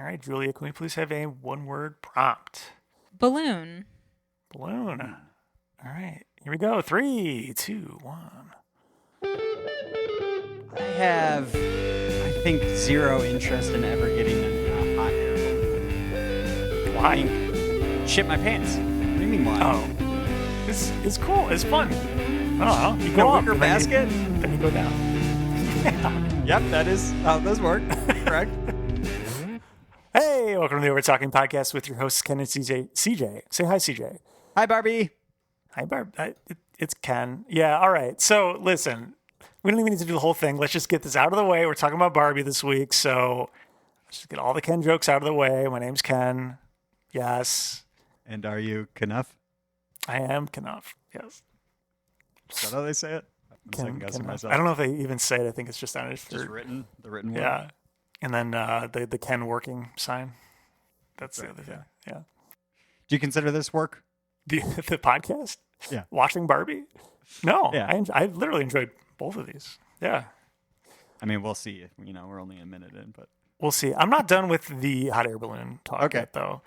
right, Julia, can we please have a one-word prompt? Balloon. Balloon. All right, here we go. 3, 2, 1. I have, I think, zero interest in ever getting a hot air balloon. Why? Shit my pants. What do you mean why? Oh, this is cool. It's fun. I don't know. You A go up, wicker and basket? then you go down. Yep, that is how those work. Correct. Hey, welcome to the Overtalking Podcast with your hosts, Ken and CJ. Say hi, CJ. Hi, Barbie. Hi, Barb. It's Ken. Yeah, all right. So, listen, we don't even need to do the whole thing. Let's just get this out of the way. We're talking about Barbie this week, so let's just get all the Ken jokes out of the way. My name's Ken. Yes. And are you Kenough? I am Kenough. Yes. Is that how they say it? I'm second guessing myself. I don't know if they even say it. I think it's just on his Just written, the written word. Yeah. And then the Ken working sign. That's the other thing. Yeah. Do you consider this work? The podcast? Yeah. Watching Barbie? No. Yeah. I literally enjoyed both of these. Yeah. I mean, we'll see. We're only a minute in, but We'll see. I'm not done with the hot air balloon talk yet, though.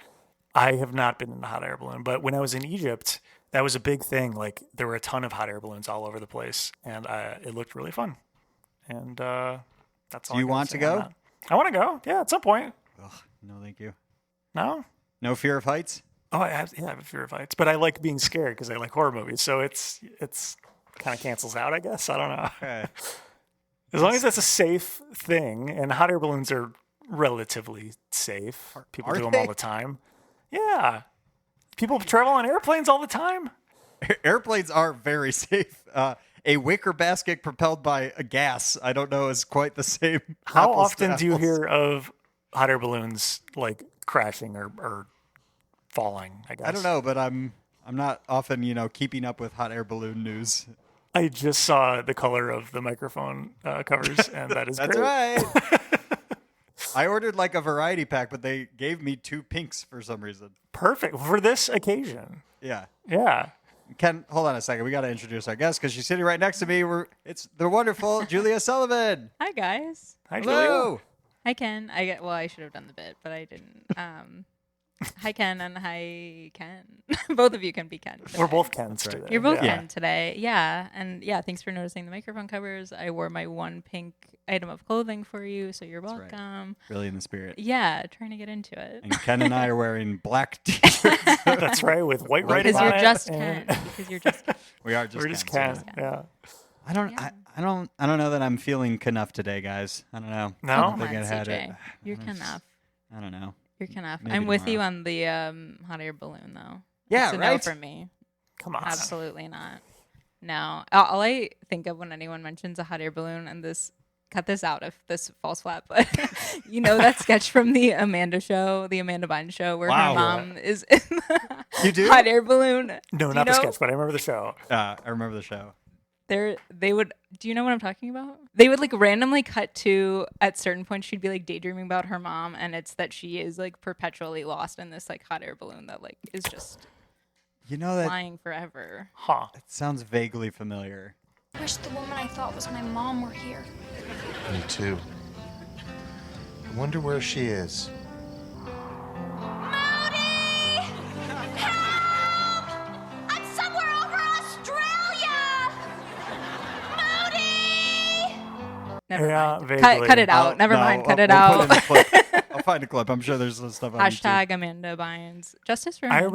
I have not been in the hot air balloon, but when I was in Egypt, that was a big thing. Like, there were a ton of hot air balloons all over the place, and it looked really fun. And that's all. Do you want to go? I want to go. Yeah, at some point. ugh, no, thank you. No? No fear of heights? Oh, I have a fear of heights, but I like being scared because I like horror movies. So it's kind of cancels out, I guess. I don't know. Okay. As long as that's a safe thing, and hot air balloons are relatively safe. People Are do them they? all the time. Yeah. People travel on airplanes all the time. Airplanes are very safe. A wicker basket propelled by a gas, I don't know, is quite the same. How apples to often do you apples. hear of hot air balloons like crashing or falling, I guess? I don't know, but I'm not often, keeping up with hot air balloon news. I just saw the color of the microphone covers, and that is That's great. right. I ordered like a variety pack, but they gave me 2 pinks for some reason. Perfect for this occasion. Yeah. Yeah. Ken, hold on a second. We got to introduce our guest because she's sitting right next to me. It's the wonderful Julia Sullivan. Hi, guys. Hi, Julia. Hello. Hi, Ken. I should have done the bit, but I didn't. Hi, Ken, and hi, Ken. Both of you can be Ken today. We're both Kens right. today. You're both Yeah. Ken today. Yeah. And yeah, thanks for noticing the microphone covers. I wore my one pink item of clothing for you, so you're That's right. welcome. Really in the spirit. Yeah, trying to get into it. And Ken and I are wearing black t-shirts. That's right, with white writing Because on you're it. just and- Ken. Because you're just Ken. We are just We're just Ken. Ken. Yeah. I don't. Yeah. I don't know that I'm feeling Kenough today, guys. I don't know. No? I Oh, don't come think on, I had CJ. it. You're Kenough. I don't know. You're Kenough. Maybe I'm with you tomorrow. on the hot air balloon, though. Yeah, It's a right? no for me. Come on. Absolutely not. No. All I think of when anyone mentions a hot air balloon, and cut this out if this falls flat, but that sketch from the Amanda Bynes show, where Wow. her mom is in the You do? hot air balloon. No, Do not you the know? sketch, but I remember the show. I remember the show. They would. Do you know what I'm talking about? They would like randomly cut to at certain points. She'd be like daydreaming about her mom, and it's that she is like perpetually lost in this like hot air balloon that like is just You know that flying forever. Huh. sounds vaguely familiar. Wish the woman I thought was my mom were here. Me too. I wonder where she is. Moody! Help! I'm somewhere over Australia! Moody! Never Yeah, mind. vaguely. Cut it out. Never No, mind. Cut it we'll out. put in a clip. I'll find a clip. I'm sure there's some stuff on YouTube. Hashtag Amanda Bynes. Justice for I Amanda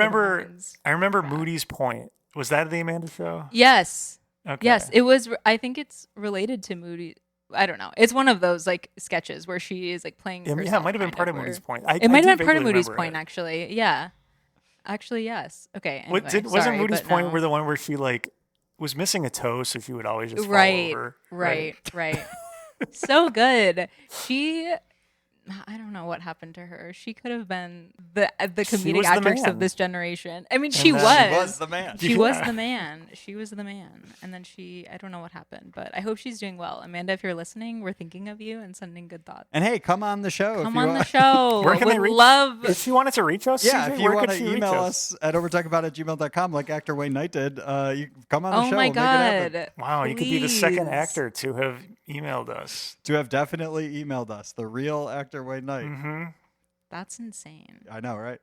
remember Bynes. Moody's Point. Was that the Amanda show? Yes. Okay. Yes. It was. I think it's related to Moody. I don't know. It's one of those like sketches where she is like playing. Yeah, it herself, might have been kind part of where- Moody's Point. It might do have been part of vaguely Moody's remember Point, it. actually. Yeah. Actually, yes. Okay. Anyway, Wasn't sorry, Moody's but Point no. where the one where she like was missing a toe, so she would always just fall Right. over? Right. So good. I don't know what happened to her. She could have been the comedic was the actress man. of this generation. I mean, And she then- was. She was the man. She was Yeah. the man. She was the man. And then I don't know what happened, but I hope she's doing well. Amanda, if you're listening, we're thinking of you and sending good thoughts. And hey, come on the show. Come if you on the want. show. Where can they Would reach? love. If she wanted to reach us, Yeah, CJ, if you where want could to she reach email us? us at overtalkabout@gmail.com like actor Wayne Knight did, you come on the Oh show. my and make it happen. God. Wow, you could be the second Please. actor to have emailed us. To have definitely emailed us, the real actor Wayne Knight. Mm-hmm. That's insane. I know, right?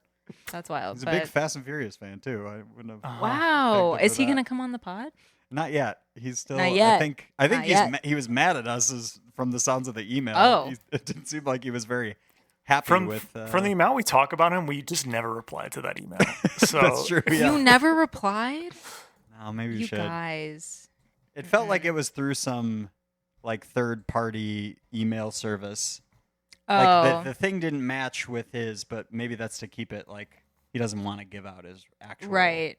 That's wild. He's a big Fast and Furious fan too. I wouldn't have. Wow. pegged him Is for he that. going to come on the pod? Not yet. He's still. Not yet. I think Not yet. he was mad at us from the sounds of the email. Oh. It didn't seem like he was very happy From with. from the amount we talk about him, we just never replied to that email. So That's true. Yeah. You never replied? No, maybe we You should. guys. It felt like it was through some like third-party email service. Oh. Like the thing didn't match with his, but maybe that's to keep it like he doesn't want to give out his actual. Right.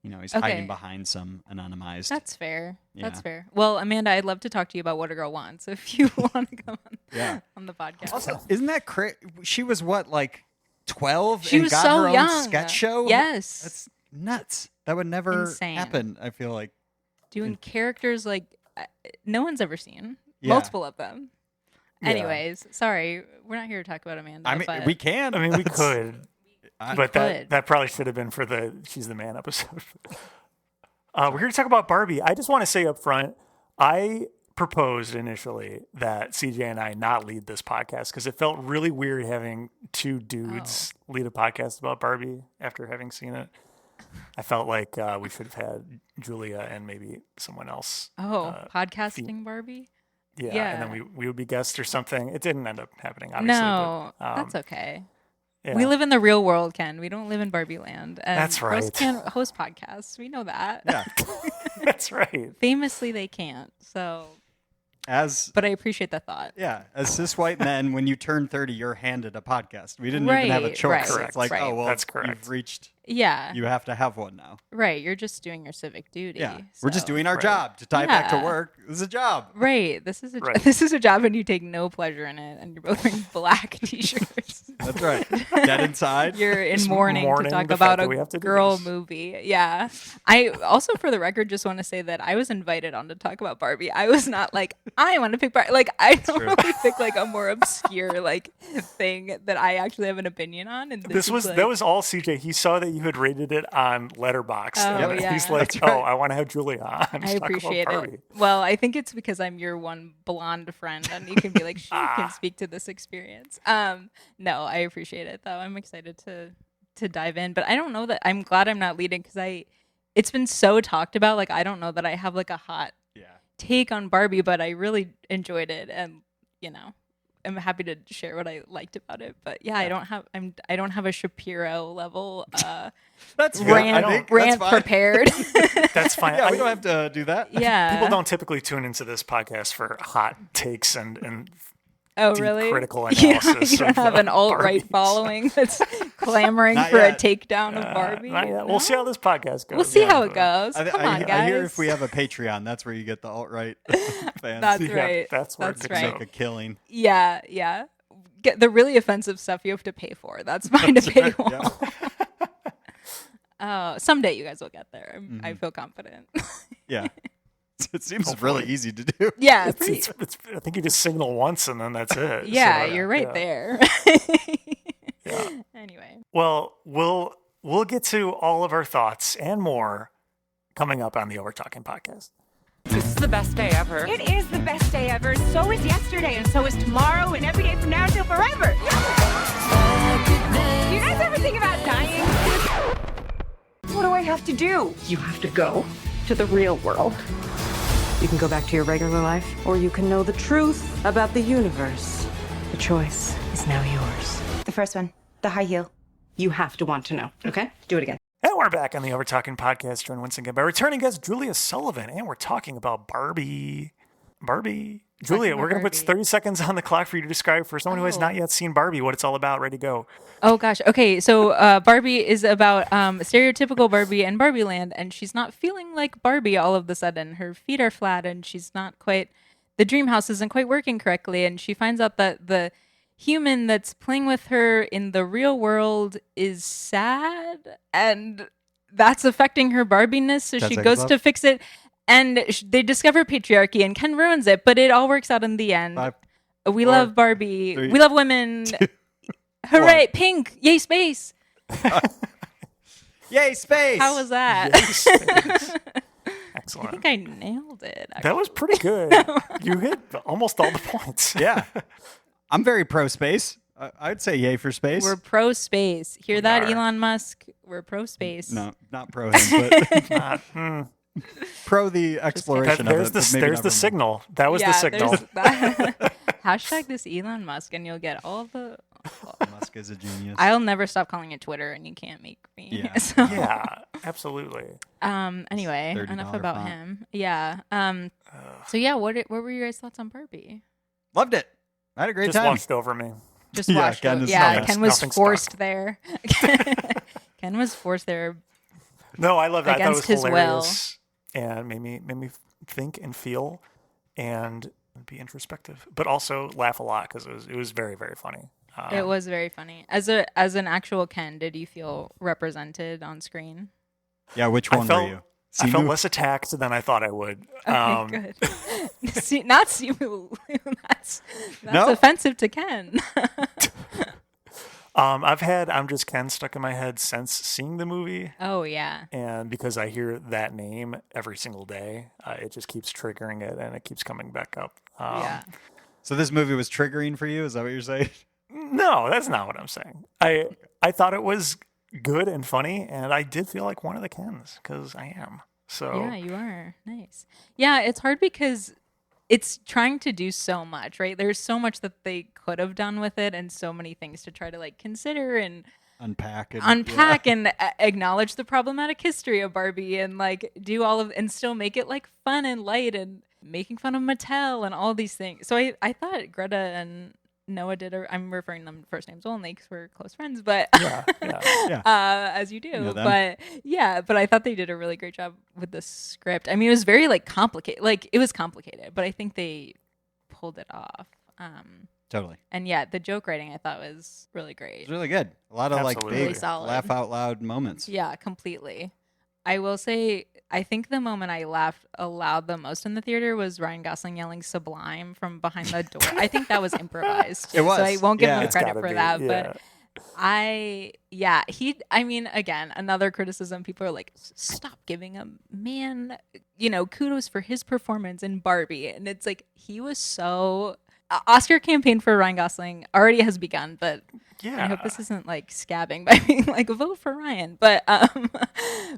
You know, he's Okay. hiding behind some anonymized. That's fair. That's Yeah. fair. Well, Amanda, I'd love to talk to you about What a Girl Wants if you want to come on the podcast. Also, isn't that crazy? She was what, like 12 She and was got so her own young. sketch show? Yes. That's nuts. That would never Insane. happen, I feel like. Doing characters like no one's ever seen. Yeah. Multiple of them. Yeah. Anyways, sorry. We're not here to talk about Amanda. I mean, but we can. I mean, we could, but could. that probably should have been for the She's the Man episode. We're here to talk about Barbie. I just want to say up front, I proposed initially that CJ and I not lead this podcast because it felt really weird having two dudes lead a podcast about Barbie after having seen it. I felt like we should have had Julia and maybe someone else. podcasting Barbie? Yeah, and then we would be guests or something. It didn't end up happening, obviously. No, but, that's okay. yeah. We live in the real world, Ken. We don't live in Barbie land. And That's girls right. can't host podcasts. We know that. Yeah. That's right. Famously, they can't. So, but I appreciate the thought. As cis white men, when you turn 30, you're handed a podcast. We didn't even have a Right, choice. right, It's like, right. oh, well, That's correct. you've reached, Yeah. you have to have one now. Right. You're just doing your civic duty. Yeah. We're just so- doing our Right. job to tie back to Yeah. work. This is a job. Right. This is a Right. this is a job, and you take no pleasure in it, and you're both wearing black t-shirts. That's right. Dead inside. You're in Just mourning to mourning talk the about fact that we a have to do girl this. movie. Yeah. I also, for the record, just want to say that I was invited on to talk about Barbie. I was not like, I want to pick Barbie. Like, I don't really pick like a more obscure like thing that I actually have an opinion on. And This was is, like, that was all CJ. He saw that you had rated it on Letterboxd. Oh, and yeah. He's like, That's right. I want to have Julia on. to I talk about appreciate Barbie." it. Well, I think it's because I'm your one blonde friend, and you can be like, she can speak to this experience. No, I appreciate it though. I'm excited to dive in, but I don't know that I'm glad I'm not leading because it's been so talked about. Like, I don't know that I have like a hot take on Barbie, but I really enjoyed it, and I'm happy to share what I liked about it. But yeah, I don't have a Shapiro level That's good. rant, I think rant that's fine. prepared. That's fine. Yeah, we don't have to do that. Yeah. People don't typically tune into this podcast for hot takes and Oh, deep really? critical You analysis. don't have an alt-right Barbie. following that's clamoring Not for yet. a takedown of Barbie? Not yet. No? We'll see how this podcast goes. We'll see how it but- goes. Come on, guys. I hear if we have a Patreon, that's where you get the alt-right fans. That's Yeah, right. that's where it That's picks right. up. Make a killing. Yeah. Get the really offensive stuff you have to pay for. That's fine to pay for. Someday you guys will get there. I feel confident. Yeah. It seems really easy to do. Yeah. It's, I think you just signal once and then that's it. Yeah, So, you're right yeah. there. Yeah. Anyway. Well, we'll get to all of our thoughts and more coming up on the Overtalking Podcast. This is the best day ever. It is the best day ever. So is yesterday, and so is tomorrow, and every day from now until forever. Do you guys ever think about dying? What do I have to do? You have to go to the real world. You can go back to your regular life, or you can know the truth about the universe. The choice is now yours. The first one, the high heel. You have to want to know, okay? Do it again. And we're back on the Overtalking Podcast, joined once again by returning guest Julia Sullivan, and we're talking about Barbie. Julia, we're going to put Barbie. 30 seconds on the clock for you to describe for someone who has not yet seen Barbie what it's all about. Ready to go. Oh gosh. Okay. So Barbie is about stereotypical Barbie and Barbie land, and she's not feeling like Barbie all of the sudden. Her feet are flat, and she's not quite. The dream house isn't quite working correctly, and she finds out that the human that's playing with her in the real world is sad, and that's affecting her Barbiness. So she Sounds like goes love. to fix it, and they discover patriarchy, and Ken ruins it, but it all works out in the end. 5, We 4, love Barbie. 3, We love women. Hooray! Pink! Yay! Space! Yay, space! How was that? I Excellent. think I nailed it. That was pretty good. You hit almost all the points. Yeah. I'm very pro space. I'd say yay for space. We're pro space. Hear We that, are. Elon Musk? We're pro space. No, not pro him, but Not, pro the exploration of there's it. the but maybe there's not the from- signal. That was the signal. there's that. Hashtag this Elon Musk, and you'll get all the. Musk is a genius. I'll never stop calling it Twitter, and you can't make me. Yeah. So, Yeah, absolutely. Anyway, $30 enough about font. him. Yeah. So yeah, what were your guys' thoughts on Barbie? Loved it. I had a great Just time. washed over me. Just Yeah, watched Ken it. is Yeah, nothing- Ken was nothing forced stuck. there. Ken was forced there. No, I loved it. I thought it was Against his will. hilarious and made me think and feel and be introspective, but also laugh a lot because it was very, very funny. It was very funny. As an actual Ken, did you feel represented on screen? Yeah, which I one felt- were you? I felt Simu? less attacked than I thought I would. Okay, good. See, not Simu. That's No? offensive to Ken. I've had I'm Just Ken stuck in my head since seeing the movie. Oh yeah. And because I hear that name every single day, it just keeps triggering it and it keeps coming back up. Yeah. So this movie was triggering for you? Is that what you're saying? No, that's not what I'm saying. I thought it was good and funny, and I did feel like one of the Kens because I am. So Yeah, you are. Nice. Yeah, it's hard because it's trying to do so much, right? There's so much that they could have done with it and so many things to try to like consider and Unpack and acknowledge the problematic history of Barbie and like do all of and still make it like fun and light and making fun of Mattel and all these things. So I thought Greta and Noah I'm referring to them first names only because we're close friends, but as you do. know them. But I thought they did a really great job with the script. I mean, it was very like complicated. Like it was complicated, but I think they pulled it off. Totally. And yeah, the joke writing I thought was really It great. was really good. A lot of Absolutely. like big Really solid. laugh out loud moments. Yeah, completely. I will say, I think the moment I laughed aloud the most in the theater was Ryan Gosling yelling "Sublime" from behind the door. I think that was imposed. It was. So I won't give Yeah. him It's credit gotta for be, that. yeah. But I mean, again, another criticism. People are like, stop giving a man, kudos for his performance in Barbie. And it's like, he was so. Oscar campaign for Ryan Gosling already has begun, but Yeah. I hope this isn't like scabbing by being like vote for Ryan. But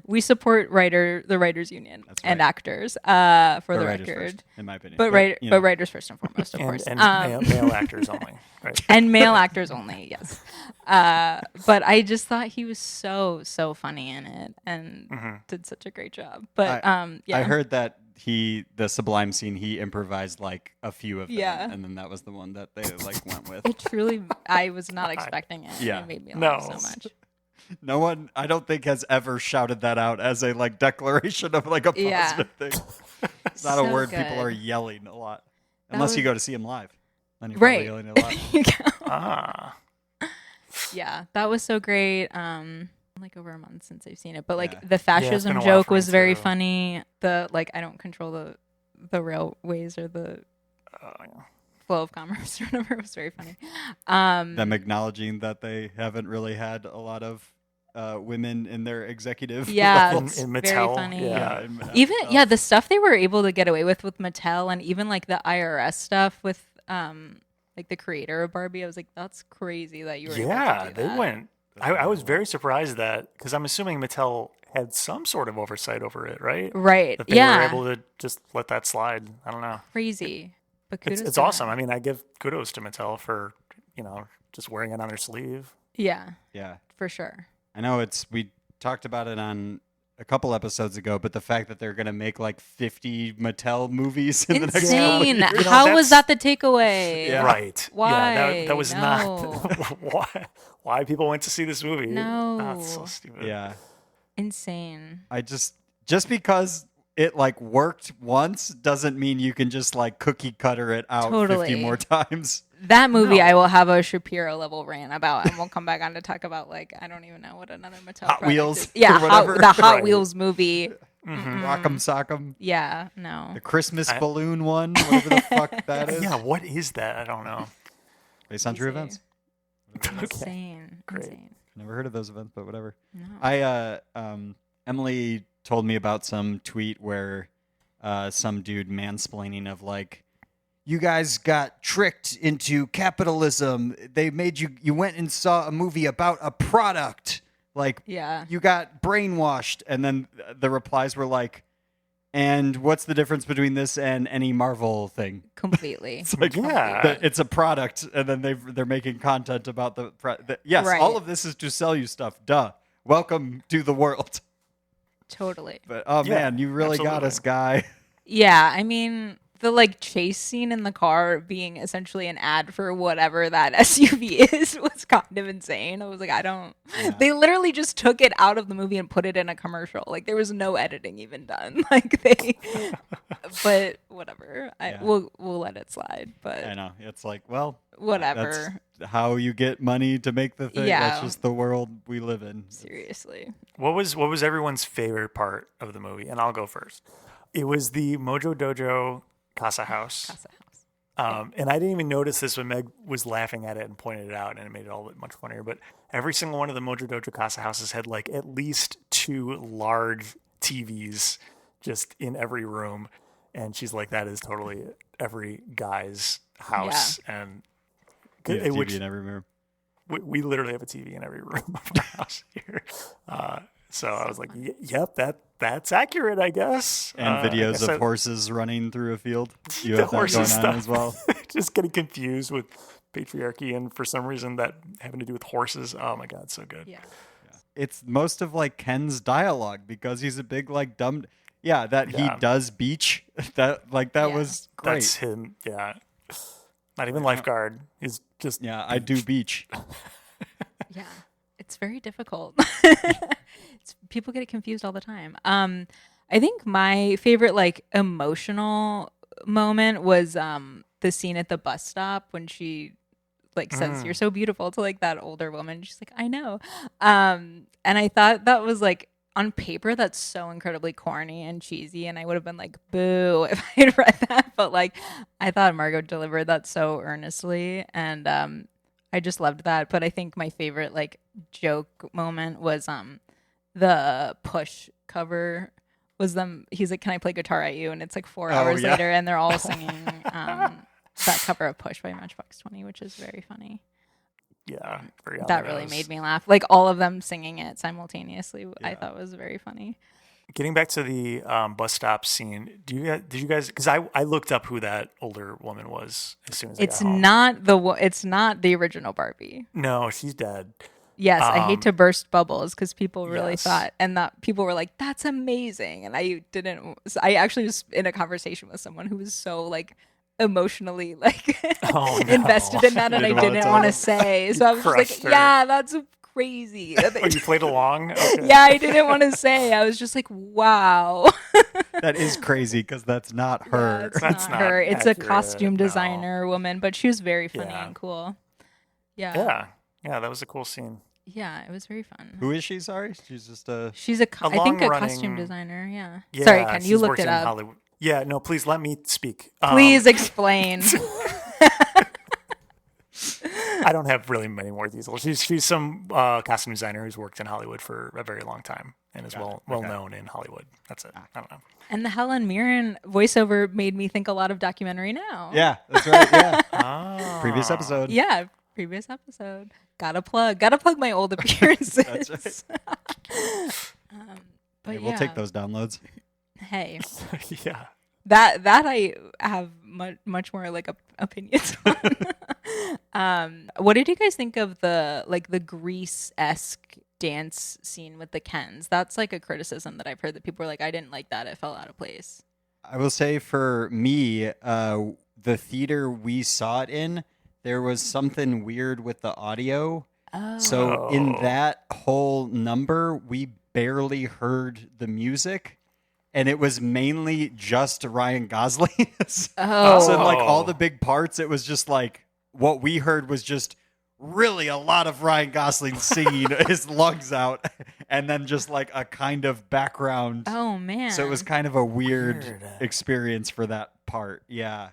we support the writers union That's and right. actors for the writers record. first, in my opinion. But writers first and foremost, of and, course. and male actors only. Right. And male actors only, yes. But I just thought he was so funny in it and did such a great job. But yeah, I heard that the Sublime scene, he improvised like a few of them, Yeah. and then that was the one that they like went with. it truly, I was not expecting it. Yeah. It made me No. laugh so much. No one, I don't think, has ever shouted that out as a like declaration of like a positive Yeah. thing. It's not a So word people good. are yelling a lot, That unless you was- go to see him live. Then you're Right. probably yelling a lot. Yeah, that was so great. Like over a month since I've seen it, but like Yeah. the fascism been a while joke for me was very too. funny. The like I don't control the railways or the flow of commerce or whatever was very funny. Them acknowledging that they haven't really had a lot of women in their exxive Yeah, levels. it's In very Mattel, funny. yeah. Even the stuff they were able to get away with Mattel and even like the IRS stuff with like the creator of Barbie. I was like, that's crazy that you were able to do They that. went. I was very surprised that because I'm assuming Mattel had some sort of oversight over it, right? Right. That they Yeah. were able to just let that slide. I don't know. Crazy. But kudos It's to awesome. them. I mean, I give kudos to Mattel for just wearing it on their sleeve. Yeah, Yeah, for sure. I know we talked about it on a couple episodes ago, but the fact that they're going to make like 50 Mattel movies in the next couple of Insane. years. How was that that's- the takeaway? Yeah. Right. Why? Yeah, that was No. not why people went to see this movie. No. That's so stupid. Yeah, Insane. I just because it like worked once doesn't mean you can just like cookie cutter it out 50 Totally. more times. That movie No. I will have a Shapiro level rant about, and we'll come back on to talk about like I don't even know what another Mattel Hot product Wheels is. Yeah, or whatever. the Hot Right. Wheels movie. Rock'em Sock'em. Yeah, no. The Christmas balloon one, whatever the fuck that is. Yeah, what is that? I don't know. Based on true Crazy. events. Insane. Great. Insane. Never heard of those events, but whatever. No. Emily told me about some tweet where some dude mansplaining of like, you guys got tricked into capitalism. They made you went and saw a movie about a product. Like, Yeah. you got brainwashed. And then the replies were like, and what's the difference between this and any Marvel thing? Completely. It's like, Yeah. it's a product, and then they're making content about yes, Right. all of this is to sell you stuff. Duh. Welcome to the world. Totally. But oh Yeah, man, you really got absolutely. us, guy. Yeah, I mean, the like chase scene in the car being essentially an ad for whatever that SUV is was kind of insane. I was like, I don't. They literally just took it out of the movie and put it in a commercial. Like there was no editing even done. Like they, but whatever. Yeah. We'll let it slide. But I know. It's like, well, whatever. that's how you get money to make the thing. Yeah. That's just the world we live in. Seriously. What was everyone's favorite part of the movie? And I'll go first. It was the Mojo Dojo Casa House. Casa House. And I didn't even notice this when Meg was laughing at it and pointed it out, and it made it all much funnier. But every single one of the Mojo Dojo Casa houses had like at least 2 large TVs just in every room. And she's like, that is totally every guy's house. And You have TV which in every room. we literally have a TV in every room of our house here. So I was like, yep, that's accurate, I guess. And videos like I of horses running through a field. You the have that horses going on stuff. as well. Just getting confused with patriarchy and for some reason that having to do with horses. Oh my God, so good. Yeah. It's most of like Ken's dialogue because he's a big like dumb. Yeah, that he Yeah. does beach. That Yeah. was great. That's him. Yeah. Not even lifeguard. He's just Yeah, I do beach. Yeah, it's very difficult. People get it confused all the time. I think my favorite like emotional moment was the scene at the bus stop when she like says you're so beautiful to like that older woman. She's like, I know. And I thought that was like on paper that's so incredibly corny and cheesy, and I would have been like, boo if I had read that. But like I thought Margot delivered that so earnestly, and I just loved that. But I think my favorite like joke moment was the Push cover was them. He's like, can I play guitar at you? And it's like 4 hours yeah. later, and they're all singing that cover of Push by Matchbox 20, which is very funny. yeah. Very on That the really nose. made me laugh. Like all of them singing it simultaneously, I thought was very funny. Getting back to the bus stop scene, did you guys? Because I looked up who that older woman was as soon as I It's got home. not the original Barbie. No, she's dead. Yes, I hate to burst bubbles because people really Yes. thought, and that people were like, "That's amazing," and I didn't. I actually was in a conversation with someone who was so like emotionally like Oh, no. invested in that, and I Didn't wanna didn't tell want to them. say. So I was just crushed like, her. "Yeah, that's crazy." Oh, you played along? Okay. Yeah, I didn't want to say. I was just like, "Wow." That is crazy because that's not her. Yeah, it's That's not not her. It's a accurate, costume no. designer woman, but she was very funny Yeah. and cool. Yeah, that was a cool scene. Yeah, it was very fun. Who is she? Sorry, she's just a. She's I think a long-running- costume designer. Yeah. Yeah, Sorry, Ken, you she's looked worked it in up. Hollywood. Yeah, no, please let me speak. Please explain. I don't have really many more details. She's some costume designer who's worked in Hollywood for a very long time and is well known in Hollywood. That's it. I don't know. And the Helen Mirren voiceover made me think a lot of Documentary Now. Yeah, that's right. Yeah, Ah. previous episode. Yeah, previous episode. Gotta plug my old appearances. That's But Hey, we'll yeah, take those downloads. Hey, Yeah. that I have much more like opinions on. What did you guys think of the Grease-esque dance scene with the Kens? That's like a criticism that I've heard that people were like, I didn't like that. It fell out of place. I will say for me, the theater we saw it in, there was something weird with the audio. Oh. So in that whole number, we barely heard the music. And it was mainly just Ryan Gosling. Oh. So in like all the big parts, it was just like what we heard was just really a lot of Ryan Gosling singing his lungs out, and then just like a kind of background. Oh man. So it was kind of a weird Weird. experience for that part. Yeah.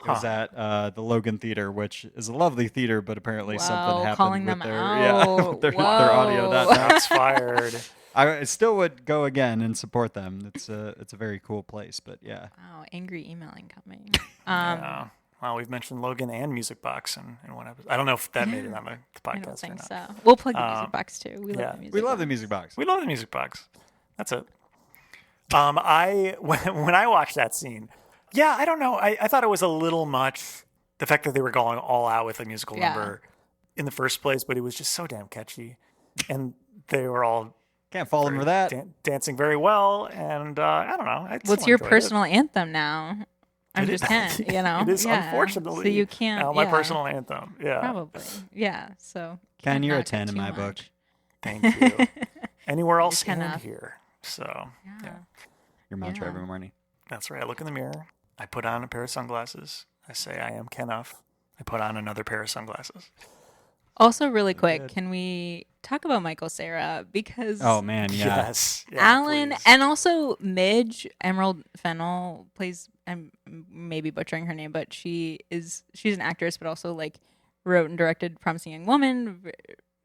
It was at the Logan Theater, which is a lovely theater, but apparently something Wow, happened calling with them their out. their audio that Whoa. night. That's fired. I still would go again and support them. It's a very cool place, but yeah. Wow, angry emailing coming. Yeah. Well, we've mentioned Logan and Music Box in one episode. I don't know if that made it on the podcast. I don't think or not. so. We'll plug the music box too. We love the music. We love box. the music box. We love the Music Box. That's it. When I watched that scene, I don't know. I thought it was a little much. The fact that they were going all out with a musical number in the first place, but it was just so damn catchy, and they were all Can't fault them for that. dancing very well. And I don't know. What's your personal anthem now? I'm just can't, you know. It is Yeah. unfortunately. So you can't. my personal anthem. Yeah, Probably. Yeah. So. Ken, you're a knock it 10 in too my much. book. Thank you. Anywhere else in Kenough. here. So yeah, Your mantra Yeah. every morning. that's right. I look in the mirror. I put on a pair of sunglasses. I say I am Kenough. I put on another pair of sunglasses. Also, really quick, good. can we talk about Michael Cera? Because Oh man, yeah. Yes. Yeah, Alan please. and also Midge Emerald Fennel plays. I'm maybe butchering her name, but she's an actress, but also like wrote and directed Promising Young Woman.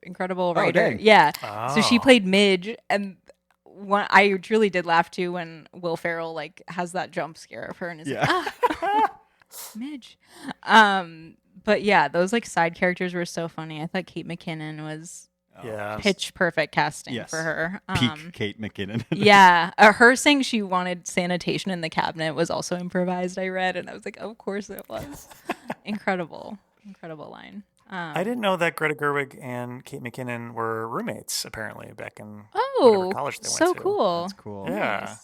Incredible writer. dang. Yeah. So she Oh. played Midge, and I truly did laugh too when Will Ferrell like has that jump scare of her and is like, Midge. But yeah, those like side characters were so funny. I thought Kate McKinnon was Yeah. pitch perfect casting Yes. for her. Peak Kate McKinnon. Yeah, her saying she wanted sanitation in the cabinet was also improvised. I read, and I was like, of course it was. Incredible line. I didn't know that Greta Gerwig and Kate McKinnon were roommates, apparently, back in Oh, whatever college they so went to. cool. That's cool. Yeah.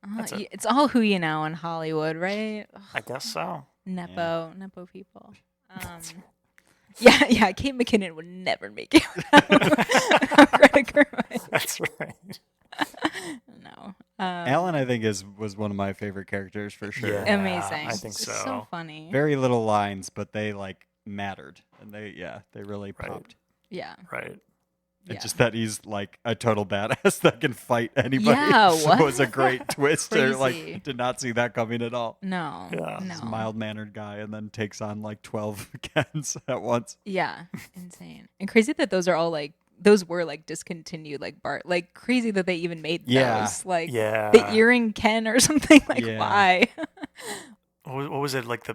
Nice. It's all who you know in Hollywood, right? Ugh, I guess so. Nepo people. Yeah. Kate McKinnon would never make it without Greta Gerwig. That's right. No. Alan, I think, was one of my favorite characters for sure. Yeah. Amazing. I think It's so. so funny. Very little lines, but they like mattered, and they really Right. popped. Yeah. Right. It's Yeah. just that he's like a total badass that can fight anybody. Yeah, So what? it was a great twist. Or, Crazy. like, did not see that coming at all. No. Yeah. No. This mild mannered guy, and then takes on like 12 Kens at once. Yeah. Insane. And crazy that those were like discontinued, like Bart. Like crazy that they even made Yeah. those. Like Yeah. the earring Ken or something. Like Yeah. why? What was it like?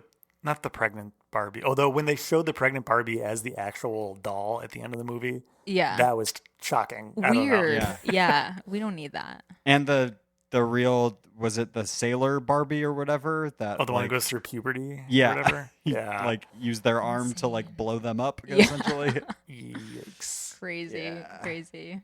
Not the pregnant Barbie. Although when they showed the pregnant Barbie as the actual doll at the end of the movie, Yeah. that was shocking. I don't know. Weird. Yeah. Yeah. We don't need that. And the real, was it the sailor Barbie or whatever? That Oh, the one like, who goes through puberty? Yeah. Or whatever? Yeah. like use their arm to like blow them up, Yeah. essentially. Yikes. Crazy.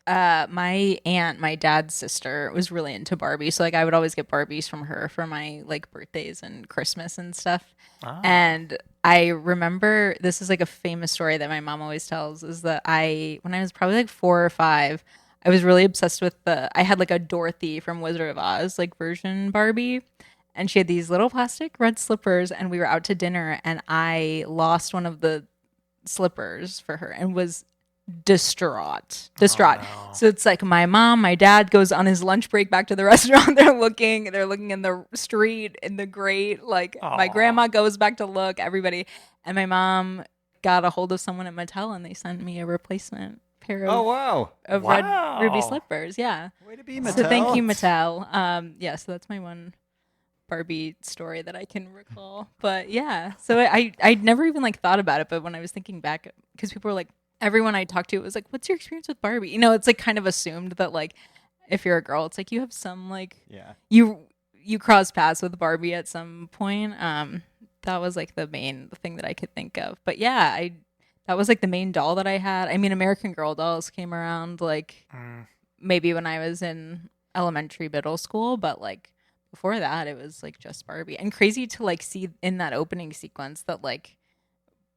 My aunt, my dad's sister, was really into Barbie, so like I would always get Barbies from her for my like birthdays and Christmas and stuff. Ah. And I remember, this is like a famous story that my mom always tells, is that when I was probably like 4 or 5, I was really obsessed with I had like a Dorothy from Wizard of Oz like version Barbie, and she had these little plastic red slippers, and we were out to dinner, and I lost one of the slippers for her and was distraught. no. So it's like my dad goes on his lunch break back to the restaurant. They're looking in the street in the grate. Like my Aw. grandma goes back to look, everybody, and my mom got a hold of someone at Mattel, and they sent me a replacement pair of, Oh, wow. of Wow. red ruby slippers. Yeah. Way to be Mattel. So thank you, Mattel. Yeah, so that's my one Barbie story that I can recall. But yeah, so I'd never even like thought about it, but when I was thinking back, because people were like, everyone I talked to was like, what's your experience with Barbie? You know, it's like kind of assumed that like if you're a girl, it's like you have some like Yeah. you cross paths with Barbie at some point. That was like the main thing that I could think of. But yeah, that was like the main doll that I had. I mean, American Girl dolls came around like maybe when I was in elementary, middle school, but like before that, it was like just Barbie. And crazy to like see in that opening sequence that like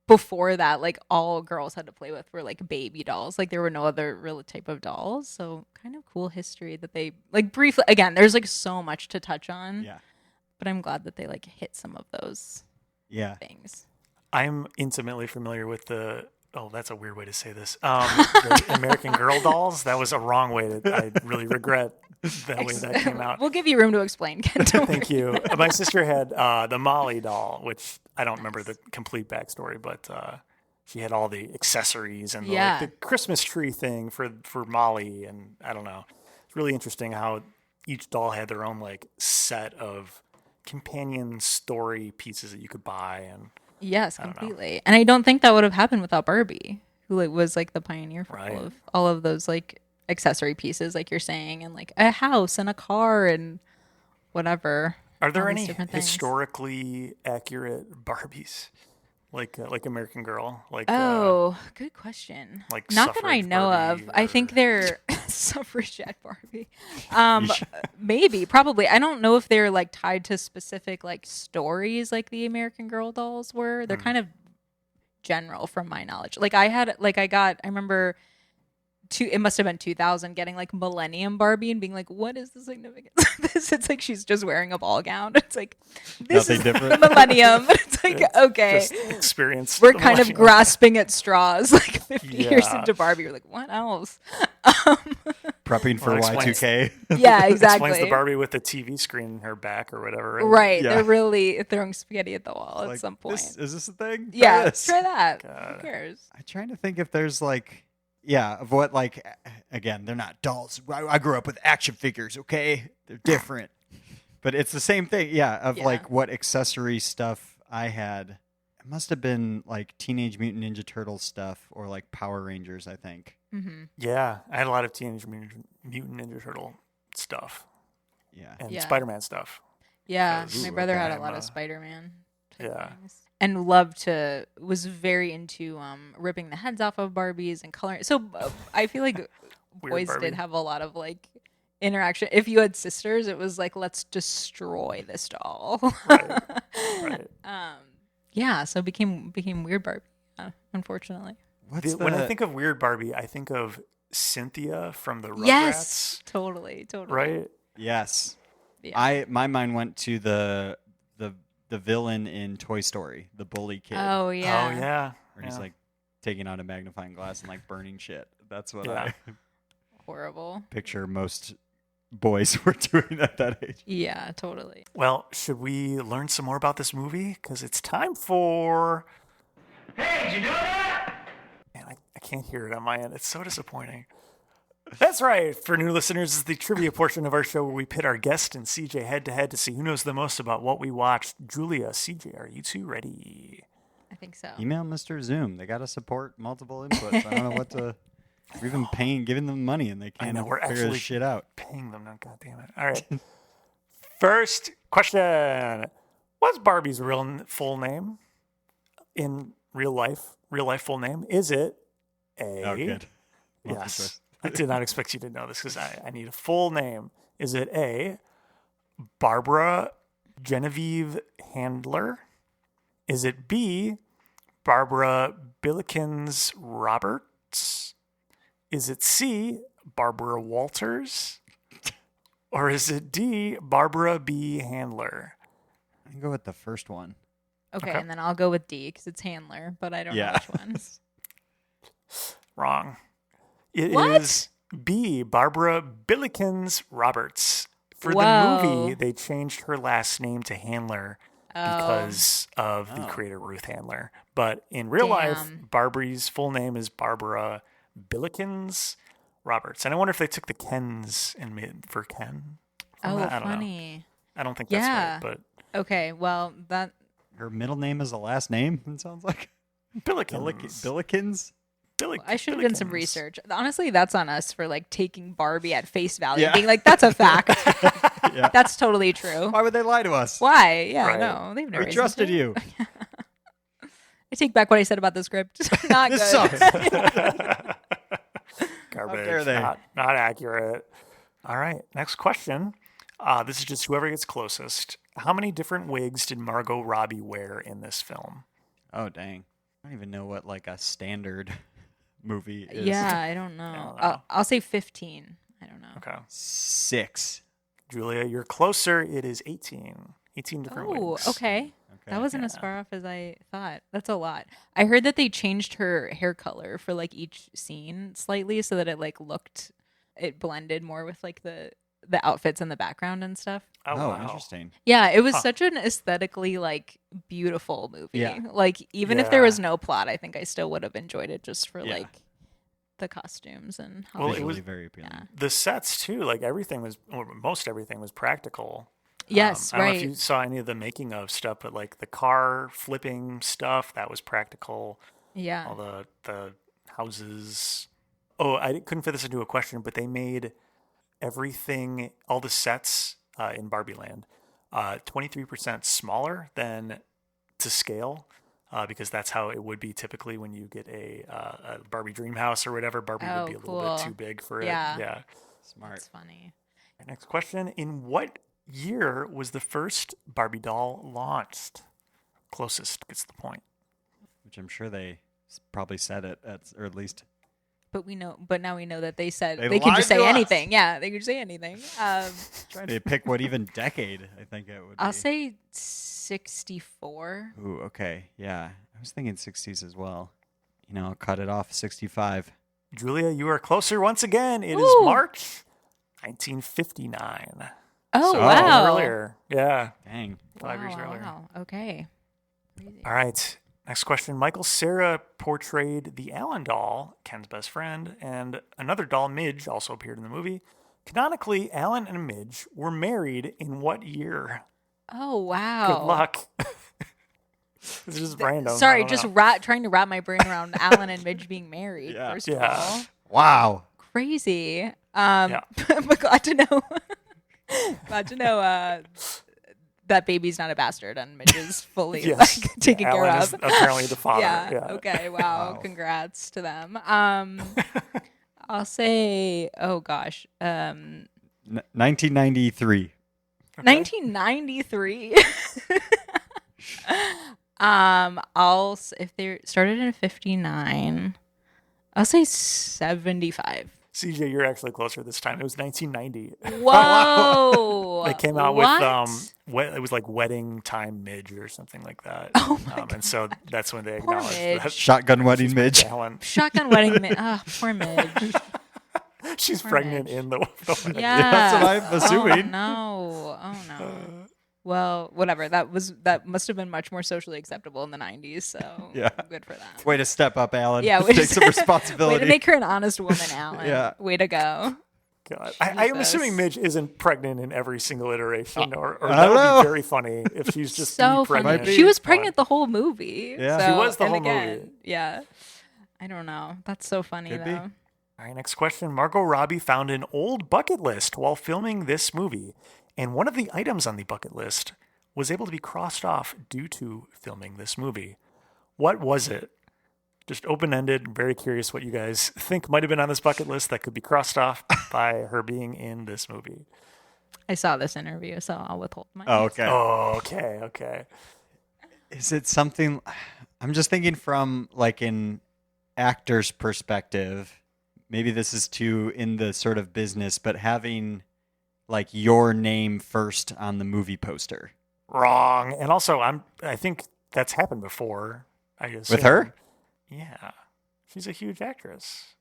before that, like all girls had to play with were like baby dolls. Like there were no other real type of dolls. So kind of cool history that they like briefly, again, there's like so much to touch on, Yeah. but I'm glad that they like hit some of those Yeah. things. I'm intimately familiar with that's a weird way to say this. The American Girl dolls. That was a wrong way I really regret that way that came out. We'll give you room to explain, Ken. Don't Thank worry. you. My sister had the Molly doll, which I don't remember the complete backstory, but she had all the accessories and the Christmas tree thing for Molly, and I don't know. It's really interesting how each doll had their own like set of companion story pieces that you could buy, and yes, completely. And I don't think that would have happened without Barbie, who like was like the pioneer for all of those like accessory pieces, like you're saying, and like a house and a car and whatever. Are there any historically accurate Barbies, like American Girl? Like good question. Like not that I know of. I think they're suffragette Barbie. Maybe, probably. I don't know if they're like tied to specific like stories like the American Girl dolls were. They're kind of general from my knowledge. Like I remember. It must have been 2000 getting like Millennium Barbie and being like, what is the significance of this? It's like she's just wearing a ball gown. It's like, this Nothing is different. the Millennium. It's like, okay. Just experience. We're kind of grasping at straws like 50 years into Barbie. We're like, what else? Prepping for Y2K. Yeah, exactly. Explains the Barbie with the TV screen in her back or whatever. Right. Yeah. They're really throwing spaghetti at the wall at some point. Is this a thing? Yeah, try that. God. Who cares? I'm trying to think if there's like... Yeah, of what, like, again, they're not dolls. I grew up with action figures, okay? They're different. But it's the same thing, like what accessory stuff I had. It must have been like Teenage Mutant Ninja Turtles stuff or like Power Rangers, I think. Mm-hmm. Yeah, I had a lot of Teenage Mutant Ninja Turtle stuff. Yeah. And Spider-Man stuff. Yeah, my brother had a lot of Spider-Man. Yeah. Things. And was very into ripping the heads off of Barbies and coloring. So I feel like boys did have a lot of like interaction. If you had sisters, it was like, let's destroy this doll. Right. Yeah, so it became Weird Barbie, unfortunately. When I think of Weird Barbie, I think of Cynthia from the Rugrats. Yes, totally. Right? Yes. Yeah. My mind went to the villain in Toy Story, the bully kid. Oh yeah. Oh yeah. Where he's like taking out a magnifying glass and like burning shit. That's what I horrible picture most boys were doing at that age. Yeah, totally. Well, should we learn some more about this movie? Because it's time for... Hey, did you know that? Man, I can't hear it on my end. It's so disappointing. That's right. For new listeners, this is the trivia portion of our show where we pit our guest and CJ head-to-head to see who knows the most about what we watched. Julia, CJ, are you two ready? I think so. Email Mr. Zoom. They got to support multiple inputs. I don't know what to... We're even giving them money, and they can't figure this shit out. Paying them. No, God damn it. All right. First question. What's Barbie's full name in real life? Real life full name? Is it A? Oh, good. Yes. I did not expect you to know this because I need a full name. Is it A, Barbara Genevieve Handler? Is it B, Barbara Billikens Roberts? Is it C, Barbara Walters? Or is it D, Barbara B. Handler? I can go with the first one. Okay, and then I'll go with D because it's Handler, but I don't know which one. Wrong. It is B, Barbara Billikens Roberts. For the movie, they changed her last name to Handler because of the creator Ruth Handler. But in real life, Barbie's full name is Barbara Billikens Roberts. And I wonder if they took the Kens and made for Ken. Oh, I don't funny. know. I don't think that's right, but... Okay, well, that... Her middle name is a last name, it sounds like. Billikens. I should have done some research. Honestly, that's on us for like taking Barbie at face value, being like, "That's a fact. That's totally true." Why would they lie to us? Why? Yeah, no, they've never. We trusted you. I take back what I said about the script. Not this good. Sucks. Garbage. Not accurate. All right, next question. This is just whoever gets closest. How many different wigs did Margot Robbie wear in this film? Oh dang! I don't even know what like a standard movie is. Yeah, I don't know. I'll say 15. I don't know. Okay. 6. Julia, you're closer. It is 18. 18 different wigs. Okay. That wasn't as far off as I thought. That's a lot. I heard that they changed her hair color for like each scene slightly so that it like it blended more with like the the outfits in the background and stuff. Oh, wow. interesting. Yeah, it was such an aesthetically like beautiful movie. Yeah. Like even if there Yeah. was no plot, I think I still would have enjoyed it just for Yeah. like the costumes and how Well, they- it was- Visually very appealing. yeah. The sets too, like most everything was practical. Yes, I don't know right. if you saw any of the making of stuff, but like the car flipping stuff, that was practical. Yeah. All the houses. Oh, I couldn't fit this into a question, but they made everything, all the sets in Barbie Land, 23% smaller than to scale. Because that's how it would be typically when you get a Barbie dream house or whatever. Barbie would be a little cool. bit too big for Yeah. it. Yeah. Smart. That's funny. Next question. In what year was the first Barbie doll launched? Closest gets the point. Which I'm sure they probably said it or at least. But now we know that they said They they can lied just to say us. anything. Yeah, they can say anything. Trying to pick what even decade I think it would be. I'll say 64. Ooh, okay. Yeah. I was thinking 60s as well. I'll cut it off 65. Julia, you are closer once again. It is Ooh. March 1959. Oh, So wow. earlier. Yeah. Dang. 5 years Wow, earlier. wow. Okay. Crazy. All right. Next question. Michael Cera portrayed the Allen doll, Ken's best friend, and another doll, Midge, also appeared in the movie. Canonically, Allen and Midge were married in what year? Oh, wow. Good luck. This is just random. I Sorry, don't just know. trying to wrap my brain around Alan and Midge being married. Yeah. First Yeah. of all, Wow. crazy. Yeah. But glad to know. Glad to know that baby's not a bastard and Midge is fully Yes. like, taken care Allen of. is apparently the father. Yeah. Yeah. Okay. Wow. Wow. Congrats to them. I'll say. Oh gosh. 1993. 1993. If they started in 59, I'll say 75. CJ, you're actually closer this time. It was 1990. Whoa! They came out What? with it was like Wedding Time Midge or something like that. Oh my And so that's when they Poor acknowledged Midge. that Shotgun wedding Midge. Allen. Shotgun wedding. Poor Midge. She's Poor pregnant Midge. in the wedding. Yeah. That's what I'm assuming. Oh no. Well, whatever. That must have been much more socially acceptable in the 90s. So Yeah. good for that. Way to step up, Alan. Yeah, Take some responsibility. Way to make her an honest woman, Alan. Yeah. Way to go. God. I'm Jesus. assuming Midge isn't pregnant in every single iteration, or I that don't would know. be very funny if she's just So pregnant. funny. She was pregnant the whole movie. Yeah. So, She was the and whole again, movie. Yeah. I don't know. That's so funny Could though. be. All right, next question. Margot Robbie found an old bucket list while filming this movie, and one of the items on the bucket list was able to be crossed off due to filming this movie. What was it? Just open-ended. Very curious what you guys think might have been on this bucket list that could be crossed off by her being in this movie. I saw this interview, so I'll withhold my Oh, answer. okay. Oh, okay. Is it something? I'm just thinking from like an actor's perspective. Maybe this is too in the sort of business, but having like your name first on the movie poster. Wrong. And also, I think that's happened before. I guess With her? Yeah, she's a huge actress.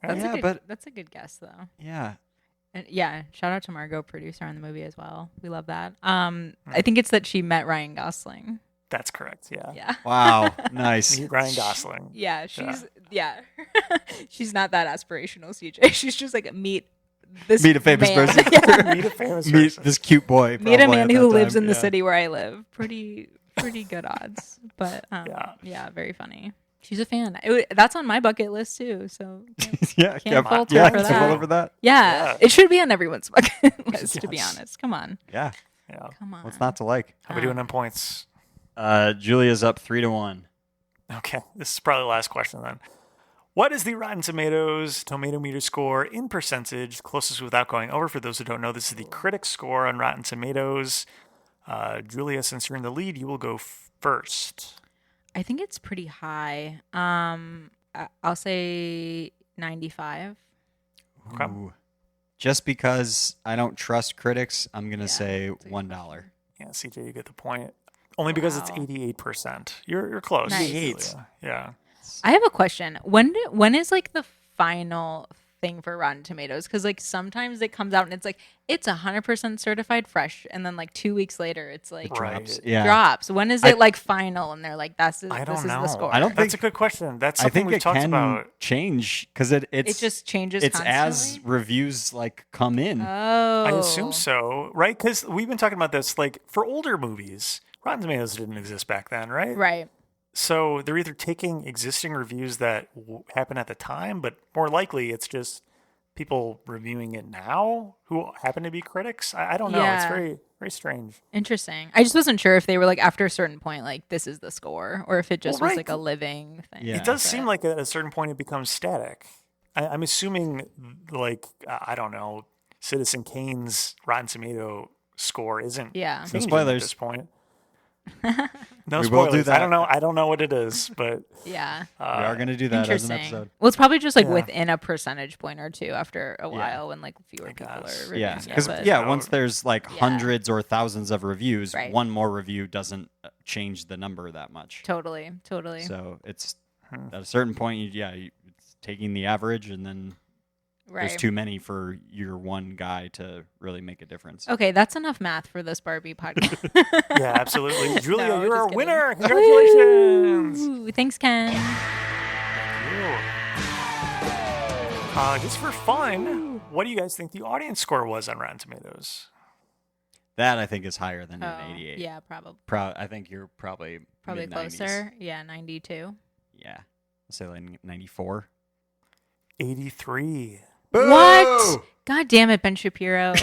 That's Yeah, a good, but- that's a good guess though. Yeah. And yeah, shout out to Margot, producer on the movie as well. We love that. I think it's that she met Ryan Gosling. That's correct. Yeah. Yeah. Wow. Nice. Meet Ryan Gosling. Yeah, she's not that aspirational, CJ. She's just like meet a famous man. person. Yeah. Meet a famous Meet person. this cute boy. Meet a probably man at who that lives time. in the Yeah. city where I live. Pretty good odds, but Yeah. yeah, very funny. She's a fan. That's on my bucket list too. So Yeah. Can't fault her yeah, for can't that. fault her for that. yeah, Yeah. it should be on everyone's bucket list. To be Yes. honest, come on, Yeah. Yeah. come on. What's not to like? How are we doing on points? Julia's up 3-1. Okay, this is probably the last question then. What is the Rotten Tomatoes tomato meter score in percentage? Closest without going over. For those who don't know, this is the critic score on Rotten Tomatoes. Julia, since you're in the lead, you will go first. I think it's pretty high. I'll say 95. Okay. Ooh. Just because I don't trust critics, I'm going to say that's a good $1. Yeah, CJ, you get the point. Only because it's Wow. 88%. You're close. Nice. Julia. Yeah. I have a question. When is like the final thing for Rotten Tomatoes because like sometimes it comes out and it's like it's 100% certified fresh, and then like 2 weeks later it's like drops. Right. Yeah. drops. When is it like final? And they're like, I this don't is know. the score. I don't That's think- a good question. That's I something think we've it talked can about. change because it just changes. It's constantly? as reviews like come in. Oh, I assume so, right? Because we've been talking about this, like for older movies, Rotten Tomatoes didn't exist back then, right? Right. So they're either taking existing reviews that happen at the time, but more likely it's just people reviewing it now who happen to be critics. I don't know. It's Yeah. very, very strange. Interesting. I just wasn't sure if they were like after a certain point, like this is the score, or if it just Well, was right. like a living thing. Yeah. It does seem like at a certain point it becomes static. I'm assuming, like, I don't know, Citizen Kane's Rotten Tomato score isn't Yeah. changing spoilers. at this point. No We will spoilers. do that. I don't know what it is, but Yeah. We are going to do that as an Interesting. episode. Well, it's probably just like Yeah. within a percentage point or two after a while when like fewer people guess. are reviewing Yeah, it, because but- once there's like Yeah. hundreds or thousands of reviews, Right. one more review doesn't change the number that much. Totally. So it's at a certain point, it's taking the average, and then Right. there's too many for your one guy to really make a difference. Okay, that's enough math for this Barbie podcast. yeah, absolutely. Julia, No, you're just our kidding. winner. Congratulations. Ooh, thanks, Ken. Just for fun, what do you guys think the audience score was on Rotten Tomatoes? That I think is higher than Oh, an 88. yeah, probably I think you're probably mid-90s. closer. Yeah, 92. Yeah, I'll say like 94. 83. What? God damn it, Ben Shapiro.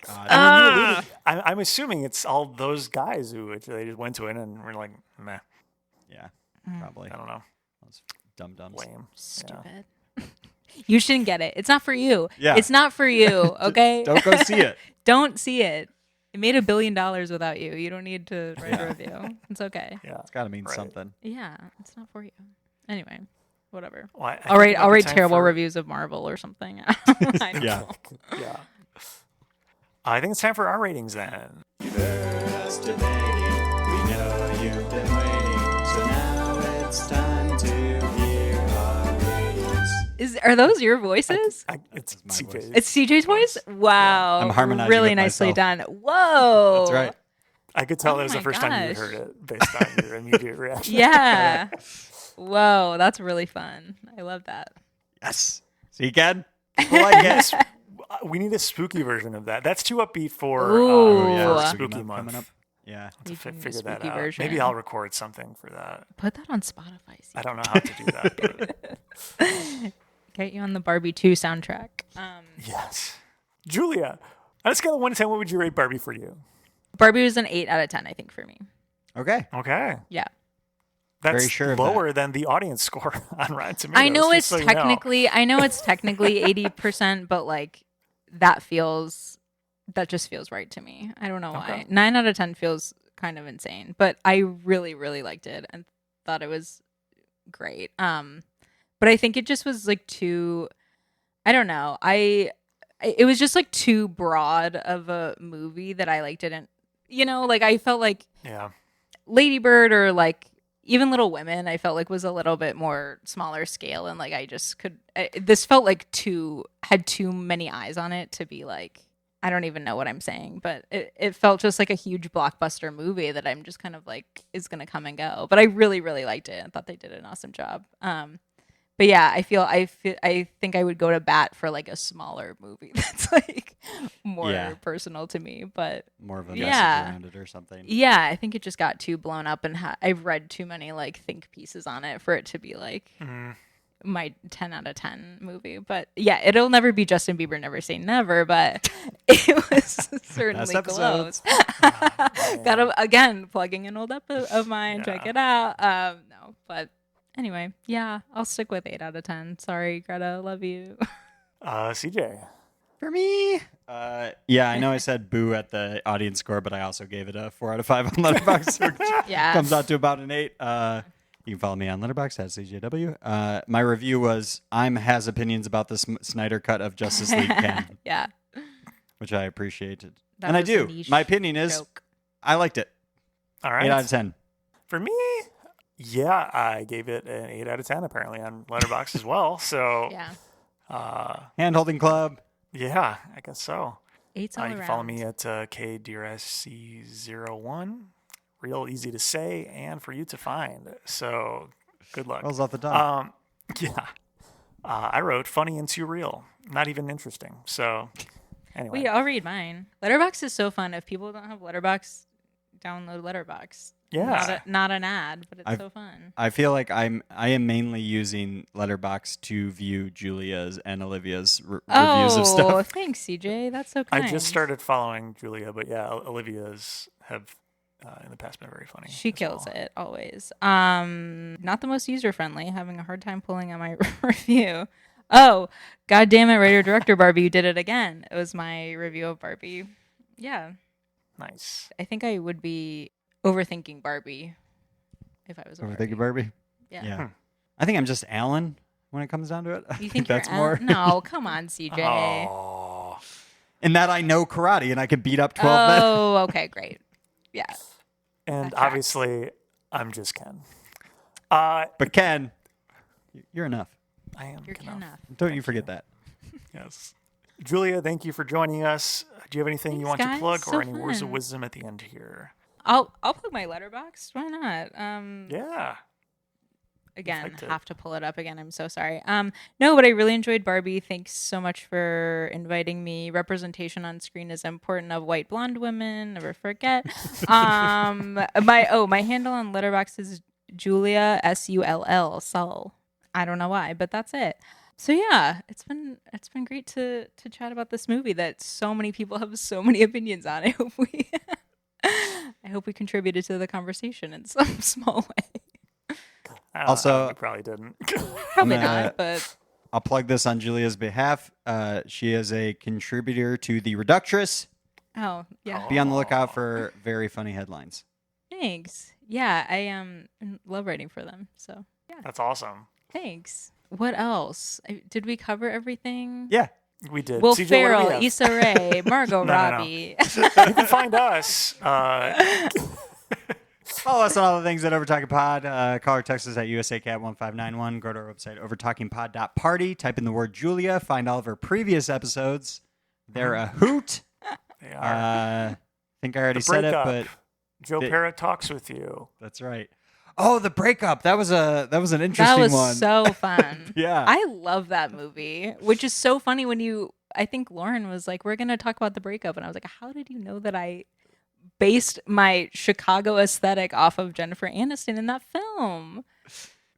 God. And when you alluded, I'm assuming it's all those guys who they just went to it and were like, meh, Yeah, Mm. probably. I don't know, Those dum-dums. lame. Stupid. You shouldn't get it. It's not for you. Yeah. It's not for you, okay? Don't go see it. Don't see it. It made $1 billion without you. You don't need to write a review. It's okay. Yeah, It's got to mean Right. something. Yeah, it's not for you. Anyway, whatever. Well, I I'll think write. it might I'll be write time terrible for- reviews of Marvel or something. I don't Yeah. know. Yeah. I think it's time for our ratings then. Are those your voices? It's my CJ. voice. It's CJ's voice. Wow, I'm harmonizing really with nicely myself. done. Whoa, That's right. I could tell Oh that was the my first time you gosh. heard it based on your immediate reaction. Yeah. Whoa, that's really fun. I love that. Yes. See, again? People like it. We need a spooky version of that. That's too upbeat for Ooh. Yeah, for spooky spooky month month. coming up. Yeah. To We can do a figure that spooky out. version. Maybe I'll record something for that. Put that on Spotify. I don't know how to do that. But Get you on the Barbie 2 soundtrack. yes. Julia, on a scale of 1 to 10, what would you rate Barbie for you? Barbie was an 8 out of 10, I think, for me. Okay. Okay. Yeah. That's Very sure of lower than the audience score on Rotten Tomatoes. I know just it's so you know. technically I know it's technically 80%, but like that just feels right to me. I don't know why. Okay. 9 out of 10 feels kind of insane, but I really, really liked it and thought it was great. But I think it just was like too, I don't know. It was just like too broad of a movie that I like didn't, like I felt like Yeah. Lady Bird or like even Little Women, I felt like was a little bit more smaller scale, and like I just this felt like had too many eyes on it to be like, I don't even know what I'm saying, but it felt just like a huge blockbuster movie that I'm just kind of like is gonna come and go. But I really, really liked it. I thought they did an awesome job. But yeah, I think I would go to bat for like a smaller movie that's like more personal to me. But More of a Yeah. message around it or something. yeah, I think it just got too blown up, and I've read too many like think pieces on it for it to be like my 10 out of 10 movie. But yeah, it'll never be Justin Bieber Never Say Never, but it was certainly episodes. close. Gotta again plugging an old episode of mine. Check Yeah. it out. No, but anyway, yeah, I'll stick with 8 out of 10. Sorry, Greta, love you. CJ. For me, yeah, I know I said boo at the audience score, but I also gave it a 4 out of 5 on Letterboxd, which Yeah. comes out to about an 8. You can follow me on Letterboxd at CJW. My review was has opinions about the Snyder cut of Justice League canon, Yeah. which I appreciated, That and I was a do. niche My opinion is joke. I liked it. All right. 8 out of 10. For me, yeah, I gave it an 8 out of 10 apparently on Letterboxd as well. So Yeah. Hand-holding club. Yeah, I guess so. Eights all You around. can follow me at KDRSC01. Real easy to say and for you to find. So good luck. Rolls off the tongue. Yeah. I wrote funny and surreal. Not even interesting. So anyway. Wait, I'll read mine. Letterboxd is so fun. If people don't have Letterboxd, download Letterboxd. Yeah. Not an ad, but it's so fun. I feel like I am mainly using Letterboxd to view Julia's and Olivia's reviews of stuff. Oh, thanks, CJ. That's so kind. I just started following Julia, but yeah, Olivia's have in the past been very funny. She as kills well. it always. Not the most user friendly. Having a hard time pulling on my review. Oh, God damn it, writer director Barbie, you did it again. It was my review of Barbie. Yeah, Nice. I think I would be overthinking Barbie if I was a Overthinking Barbie. Yeah. I think I'm just Alan when it comes down to it. I You think that's you're more. No, come on, CJ. Oh. In that I know karate and I can beat up 12 men. Oh, okay, great. Yeah. And That tracks. obviously, I'm just Ken. But Ken, you're enough. I am You're Kenough. enough. Don't you forget that. Yes. Julia, thank you for joining us. Do you have anything you want Thanks, to plug guys. or So any words of fun. wisdom at the end here? I'll plug my Letterboxd. Why not? Yeah. Again, like to- have to pull it up again. I'm so sorry. No, but I really enjoyed Barbie. Thanks so much for inviting me. Representation on screen is important of white blonde women. Never forget. My handle on Letterboxd is Julia Sull Sull. I don't know why, but that's it. So yeah, it's been great to chat about this movie that so many people have so many opinions on. I hope we contributed to the conversation in some small way. I don't Also- know, you probably didn't. Probably I'm gonna- not, but I'll plug this on Julia's behalf. She is a contributor to The Reductress. oh yeah. Be on the lookout for very funny headlines. Thanks. Yeah, I love writing for them. So yeah, That's awesome. thanks. What else? Did we cover everything? Yeah. We did. Will CJ, what do we Ferrell, have? Issa Rae, Margot No. Robbie. You can find us. Follow us on all the things at Overtalking Pod. Call or text us at USACat1591. Go to our website, overtalkingpod.party. Type in the word Julia. Find all of our previous episodes. They're a hoot. They are. I think I already The said it, breakup. but Joe they- Parrott talks with you. that's right. Oh, the breakup. That was an interesting That was one. so fun. Yeah. I love that movie, which is so funny when I think Lauren was like, we're going to talk about the breakup. And I was like, how did you know that I based my Chicago aesthetic off of Jennifer Aniston in that film?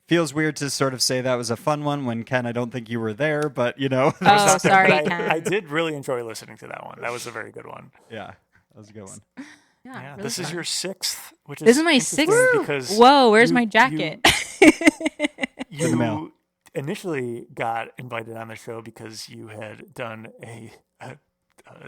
Feels weird to sort of say that was a fun one when, Ken, I don't think you were there, but, you know. Oh, sorry, But Ken. I did really enjoy listening to that one. That was a very good one. Yeah, that was a good one. Yeah, really this is fun. your sixth, which is This is my interesting sixth. because Whoa, where's you- my jacket? In the mail. You initially got invited on the show because you had done a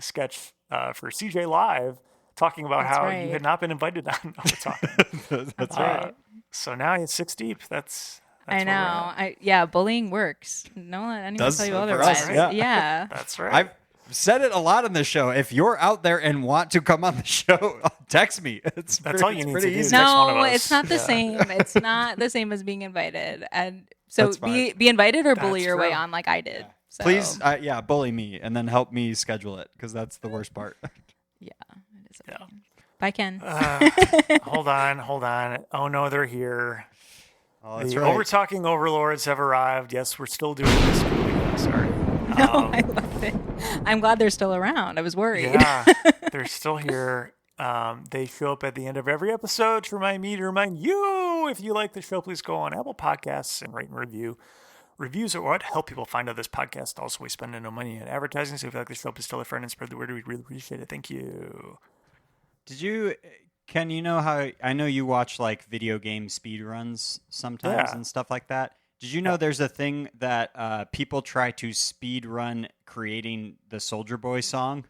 sketch for CJ Live talking about That's how right. you had not been invited on Overtalking. That's right. So now it's six deep. That's I where know. we're at. Yeah, bullying works. Don't let anyone Does tell you for otherwise. us, yeah. That's right. I've said it a lot on this show. If you're out there and want to come on the show, text me. That's all you need pretty to do. easy. Text one of No, us. it's not the Yeah. same. It's not the same as being invited. And so That's fine. be invited or bully That's your way true. on like I did. So, Please, bully me and then help me schedule it because that's the worst part. Yeah. It is Yeah. okay. Bye, Ken. Hold on. Oh no, they're here. Oh, that's The right. Overtalking overlords have arrived. Yes, we're still doing this. Julia. Sorry. No, I love it. I'm glad they're still around. I was worried. Yeah, they're still here. They show up at the end of every episode to remind me to remind you. If you like the show, please go on Apple Podcasts and rate and review. Reviews are what help people find out this podcast. Also, we spend no money on advertising. So if you like the show, please tell a friend and spread the word. We'd really appreciate it. Thank you. Did you, Ken, you know how, I know you watch like video game speed runs sometimes Yeah. and stuff like that. Did you know there's a thing that people try to speed run creating the Soldier Boy song?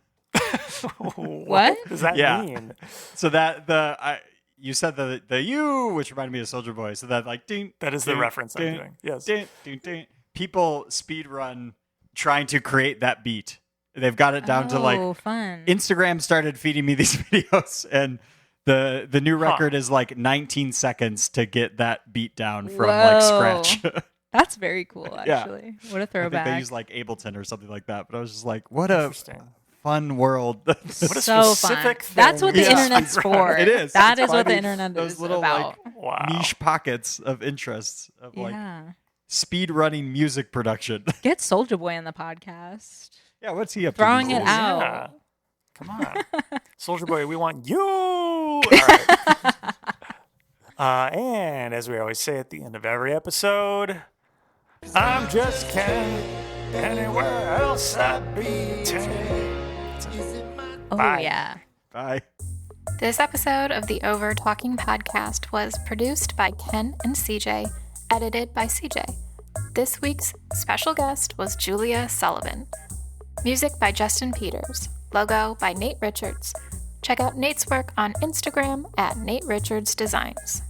What? does that Yeah. mean? So that you said the you, which reminded me of Soldier Boy. So that like ding, That is the ding, reference I'm ding, doing. Yes. ding, ding, ding. People speed run trying to create that beat. They've got it down to Oh, like fun. Instagram started feeding me these videos, and the new record is like 19 seconds to get that beat down from like Whoa. scratch. That's very cool, Yeah. actually. What a I throwback. think they use like Ableton or something like that. But I was just like, what a Interesting. fun world. What a so fun. specific That's thing. what the Yeah. internet's for. It is. That It's is what the finding internet those is little about. like Wow. niche pockets of interests of like Yeah. speed running music production. Get Soulja Boy on the podcast. Yeah, what's he up to? Throwing these it days? out. Yeah. Come on. Soldier Boy, we want you. All right. And as we always say at the end of every episode, I'm just Ken. Anywhere else I'd be 10. Oh, Bye. yeah. Bye. This episode of the Overtalking Podcast was produced by Ken and CJ, edited by CJ. This week's special guest was Julia Sullivan. Music by Justin Peters. Logo by Nate Richards. Check out Nate's work on Instagram at Nate Richards Designs.